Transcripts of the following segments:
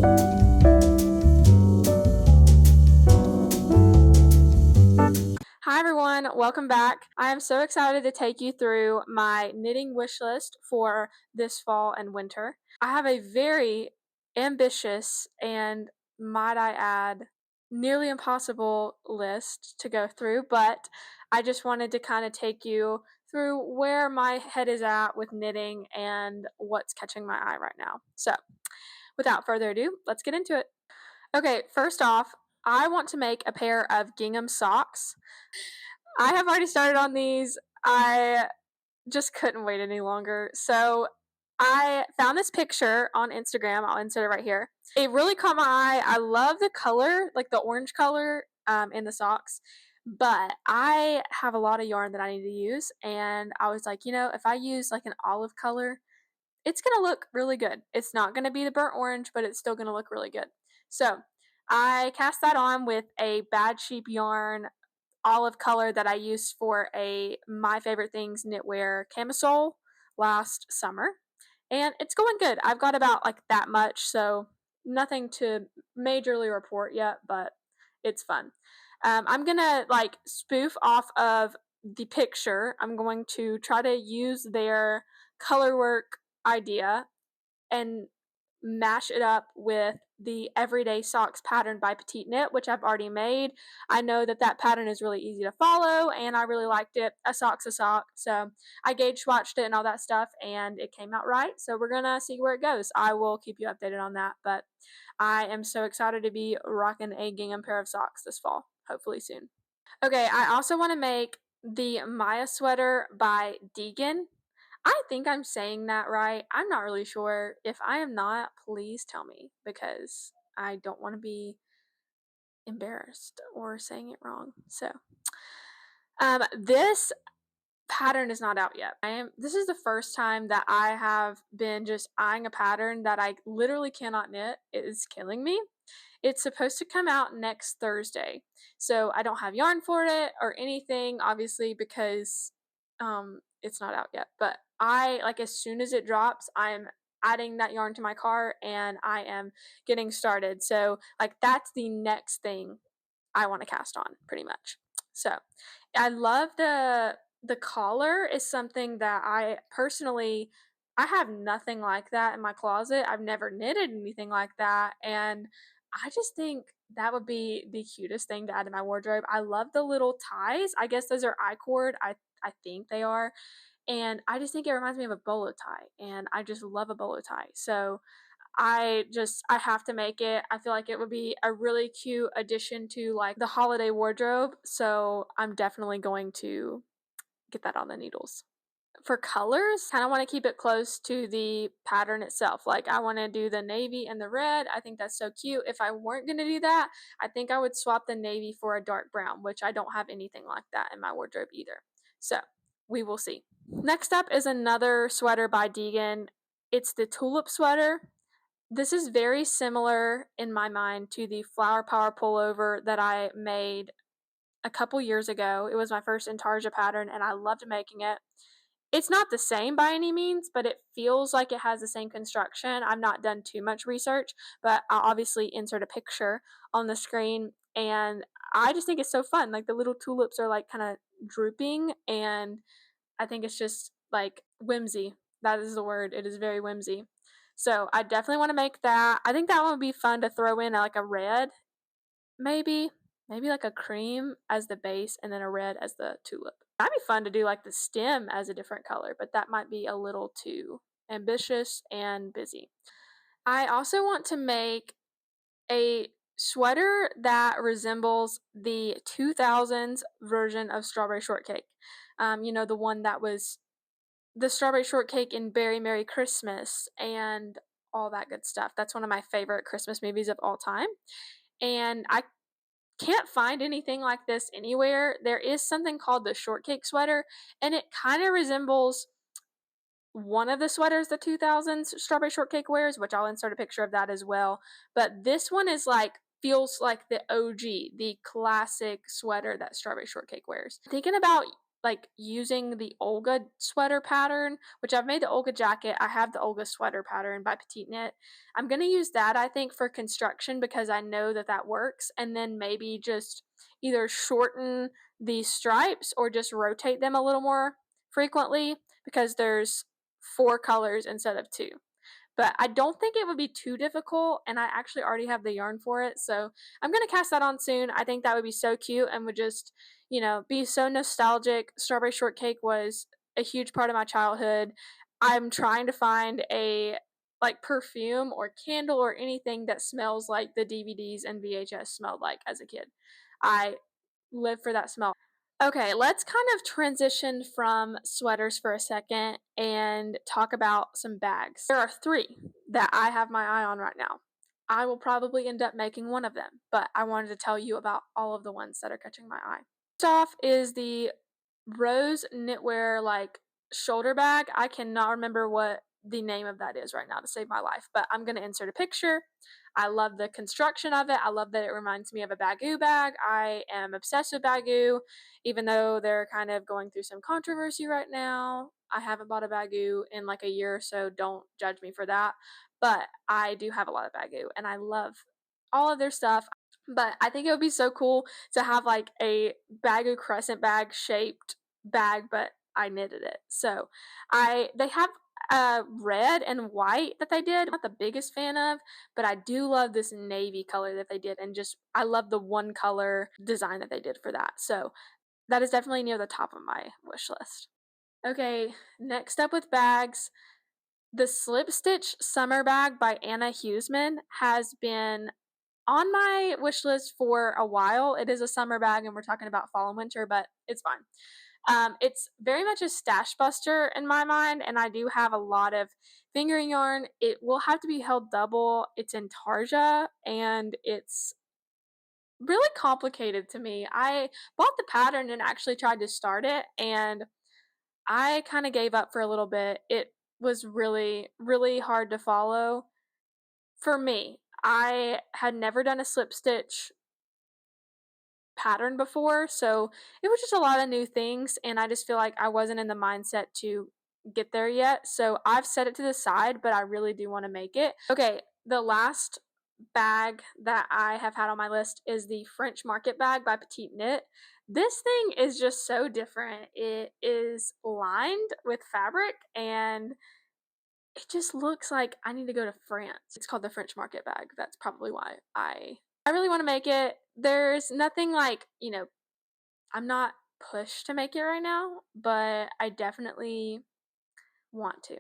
Hi everyone, welcome back. I am so excited to take you through my knitting wish list for this fall and winter. I have a very ambitious and, might I add, nearly impossible list to go through, but I just wanted to kind of take you through where my head is at with knitting and what's catching my eye right now. So, without further ado, let's get into it. Okay, first off, I want to make a pair of gingham socks. I have already started on these. I just couldn't wait any longer. So I found this picture on Instagram. I'll insert it right here. It really caught my eye. I love the color, like the orange color in the socks. But I have a lot of yarn that I need to use. And I was like, if I use like an olive color, it's going to look really good. It's not going to be the burnt orange, but it's still going to look really good. So I cast that on with a Bad Sheep yarn olive color that I used for a My Favorite Things knitwear camisole last summer. And it's going good. I've got about like that much, so nothing to majorly report yet, but it's fun. I'm gonna like spoof off of the picture. I'm going to try to use their color work idea and mash it up with the Everyday Socks pattern by Petite Knit, which I've already made. I know that that pattern is really easy to follow, and I really liked it. A sock's a sock. So I gauge swatched it and all that stuff, and it came out right. So we're going to see where it goes. I will keep you updated on that, but I am so excited to be rocking a gingham pair of socks this fall, hopefully soon. Okay, I also want to make the Maya sweater by Degen. I think I'm saying that right. I'm not really sure. If I am not, please tell me because I don't want to be embarrassed or saying it wrong. So, this pattern is not out yet. This is the first time that I have been just eyeing a pattern that I literally cannot knit. It is killing me. It's supposed to come out next Thursday. So I don't have yarn for it or anything, obviously, because it's not out yet. But I, like, as soon as it drops, I'm adding that yarn to my cart and I am getting started. So, like, that's the next thing I want to cast on, pretty much. So I love the collar is something that I personally I have nothing like that in my closet. I've never knitted anything like that, and I just think that would be the cutest thing to add to my wardrobe. I love the little ties. I guess those are I-cord. I think they are. And I just think it reminds me of a bolo tie, and I just love a bolo tie. So I have to make it. I feel like it would be a really cute addition to like the holiday wardrobe. So I'm definitely going to get that on the needles. For colors, kind of want to keep it close to the pattern itself. Like I want to do the navy and the red. I think that's so cute. If I weren't going to do that, I think I would swap the navy for a dark brown, which I don't have anything like that in my wardrobe either. So we will see. Next up is another sweater by Degen. It's the Tulip sweater. This is very similar in my mind to the Flower Power pullover that I made a couple years ago. It was my first Intarsia pattern and I loved making it. It's not the same by any means, but it feels like it has the same construction. I've not done too much research, but I'll obviously insert a picture on the screen. And I just think it's so fun. Like the little tulips are like kind of drooping, and I think it's just like whimsy. That is the word. It is very whimsy. So I definitely want to make that. I think that one would be fun to throw in like a red, maybe. Maybe like a cream as the base and then a red as the tulip. That'd be fun to do like the stem as a different color, but that might be a little too ambitious and busy. I also want to make a sweater that resembles the 2000s version of Strawberry Shortcake. The one that was the Strawberry Shortcake in Very Merry Christmas and all that good stuff. That's one of my favorite Christmas movies of all time. And I can't find anything like this anywhere. There is something called the Shortcake sweater, and it kind of resembles one of the sweaters the 2000s Strawberry Shortcake wears, which I'll insert a picture of that as well. But this one is like, feels like the OG, the classic sweater that Strawberry Shortcake wears. Thinking about like using the Olga sweater pattern, which I've made the Olga jacket. I have the Olga sweater pattern by Petite Knit. I'm going to use that, I think, for construction because I know that that works. And then maybe just either shorten the stripes or just rotate them a little more frequently because there's 4 colors instead of 2. But I don't think it would be too difficult, and I actually already have the yarn for it, so I'm gonna cast that on soon. I think that would be so cute and would just, be so nostalgic. Strawberry Shortcake was a huge part of my childhood. I'm trying to find a like perfume or candle or anything that smells like the DVDs and VHS smelled like as a kid. I live for that smell. Okay, let's kind of transition from sweaters for a second and talk about some bags. There are 3 that I have my eye on right now. I will probably end up making one of them, but I wanted to tell you about all of the ones that are catching my eye. First off is the Rose Knitwear like shoulder bag. I cannot remember what the name of that is right now to save my life, but I'm going to insert a picture. I love the construction of it. I love that it reminds me of a Bagoo bag. I am obsessed with Bagoo, even though they're kind of going through some controversy right now. I haven't bought a Bagoo in like a year, so don't judge me for that. But I do have a lot of Bagoo, and I love all of their stuff. But I think it would be so cool to have like a Bagoo crescent bag shaped bag, but I knitted it. So they have red and white that they did. I'm not the biggest fan of, but I do love this navy color that they did, and just I love the one color design that they did for that. So that is definitely near the top of my wish list. Okay, next up with bags, the Slip Stitch Summer Bag by Anna Huseman has been on my wish list for a while. It is a summer bag, and we're talking about fall and winter, but it's fine. It's very much a stash buster in my mind, and I do have a lot of fingering yarn. It will have to be held double. It's in Tarja, and it's really complicated to me. I bought the pattern and actually tried to start it, and I kind of gave up for a little bit. It was really, really hard to follow for me. I had never done a slip stitch pattern before, so it was just a lot of new things, and I just feel like I wasn't in the mindset to get there yet. So I've set it to the side, but I really do want to make it. Okay, the last bag that I have had on my list is the French Market bag by Petite Knit. This thing is just so different. It is lined with fabric, and it just looks like I need to go to France. It's called the French Market bag. That's probably why I really want to make it. There's nothing like, I'm not pushed to make it right now, but I definitely want to.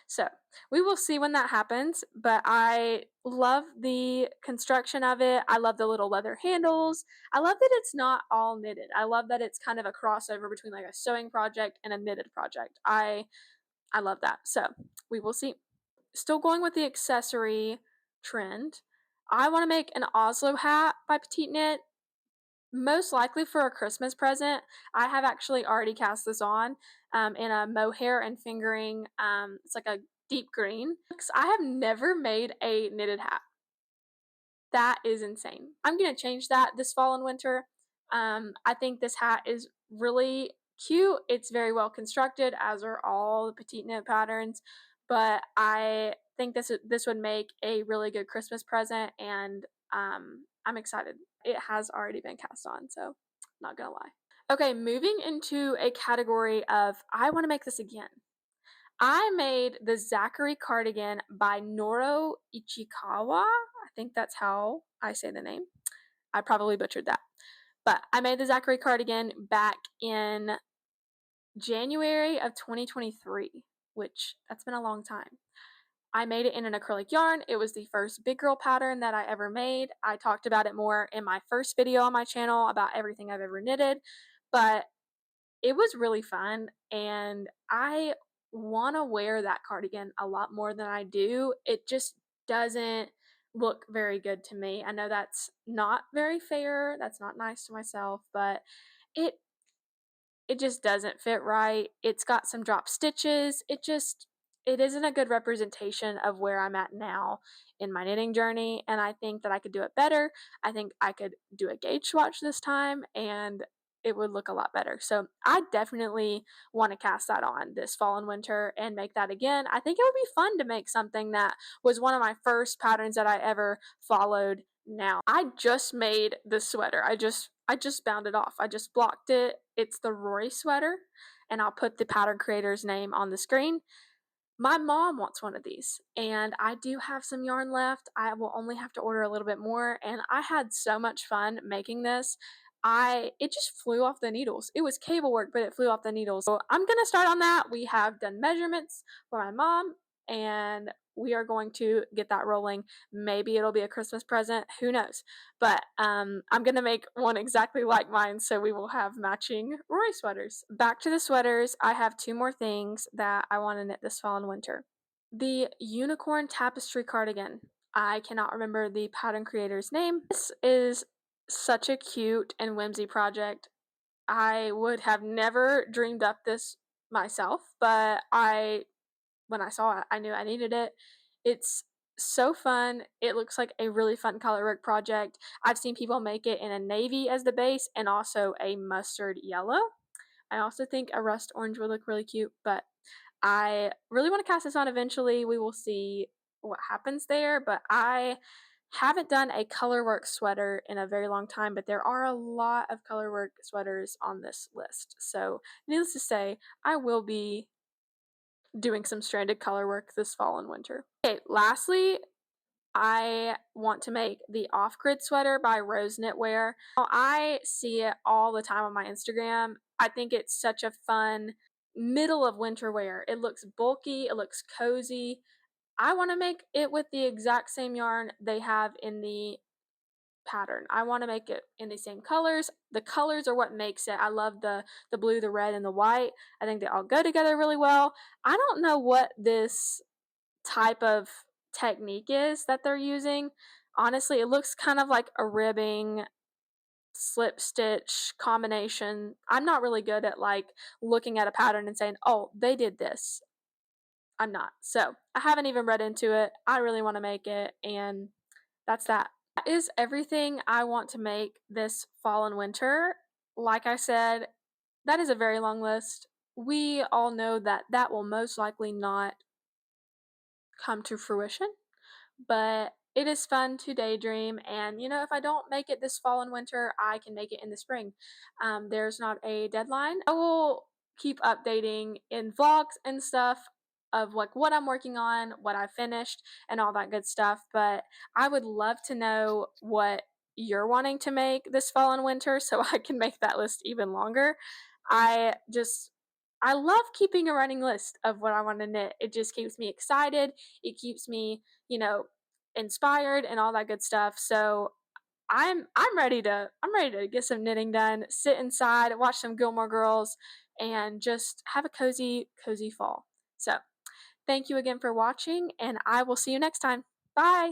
So, we will see when that happens, but I love the construction of it. I love the little leather handles. I love that it's not all knitted. I love that it's kind of a crossover between like a sewing project and a knitted project. I love that. So, we will see. Still going with the accessory trend, I want to make an Oslo hat by Petite Knit, most likely for a Christmas present. I have actually already cast this on in a mohair and fingering. It's like a deep green. I have never made a knitted hat. That is insane. I'm going to change that this fall and winter. I think this hat is really cute. It's very well constructed, as are all the Petite Knit patterns. But I think this would make a really good Christmas present, and I'm excited. It has already been cast on, so not gonna lie. Okay, moving into a category of I want to make this again. I made the Zakkuri cardigan by Noriko Ichikawa. I think that's how I say the name. I probably butchered that. But I made the Zakkuri cardigan back in January of 2023, which that's been a long time. I made it in an acrylic yarn. It was the first big girl pattern that I ever made. I talked about it more in my first video on my channel about everything I've ever knitted, but it was really fun, and I want to wear that cardigan a lot more than I do. It just doesn't look very good to me. I know that's not very fair. That's not nice to myself, but it it just doesn't fit right. It's got some drop stitches. It isn't a good representation of where I'm at now in my knitting journey, and I think that I could do it better. I think I could do a gauge swatch this time, and it would look a lot better. So I definitely want to cast that on this fall and winter and make that again. I think it would be fun to make something that was one of my first patterns that I ever followed. Now I just made this sweater. I just bound it off. I just blocked it. It's the Rory sweater, and I'll put the pattern creator's name on the screen. My mom wants one of these, and I do have some yarn left. I will only have to order a little bit more, and I had so much fun making this. It just flew off the needles. It was cable work, but it flew off the needles. So I'm gonna start on that. We have done measurements for my mom, and we are going to get that rolling. Maybe it'll be a Christmas present. Who knows? But I'm gonna make one exactly like mine, so we will have matching Rory sweaters. Back to the sweaters. I have two more things that I want to knit this fall and winter. The unicorn tapestry cardigan. I cannot remember the pattern creator's name. This is such a cute and whimsy project. I would have never dreamed up this myself, but when I saw it, I knew I needed it. It's so fun. It looks like a really fun colorwork project. I've seen people make it in a navy as the base and also a mustard yellow. I also think a rust orange would look really cute, but I really want to cast this on eventually. We will see what happens there, but I haven't done a colorwork sweater in a very long time, but there are a lot of colorwork sweaters on this list. So, needless to say, I will be doing some stranded color work this fall and winter. Okay, lastly, I want to make the off-grid sweater by Rose Knitwear. I see it all the time on my Instagram. I think it's such a fun middle of winter wear. It looks bulky, it looks cozy. I want to make it with the exact same yarn they have in the pattern. I want to make it in the same colors. The colors are what makes it. I love the blue, the red, and the white. I think they all go together really well. I don't know what this type of technique is that they're using. Honestly, it looks kind of like a ribbing slip stitch combination. I'm not really good at like looking at a pattern and saying, "Oh, they did this." I'm not. So, I haven't even read into it. I really want to make it, and that's that. That is everything I want to make this fall and winter. Like I said, that is a very long list. We all know that that will most likely not come to fruition, but it is fun to daydream. And if I don't make it this fall and winter, I can make it in the spring. There's not a deadline. I will keep updating in vlogs and stuff of like what I'm working on, what I finished, and all that good stuff. But I would love to know what you're wanting to make this fall and winter so I can make that list even longer. I just I love keeping a running list of what I want to knit. It just keeps me excited. It keeps me, inspired and all that good stuff. So I'm ready to get some knitting done, sit inside, watch some Gilmore Girls, and just have a cozy fall. So thank you again for watching, and I will see you next time. Bye.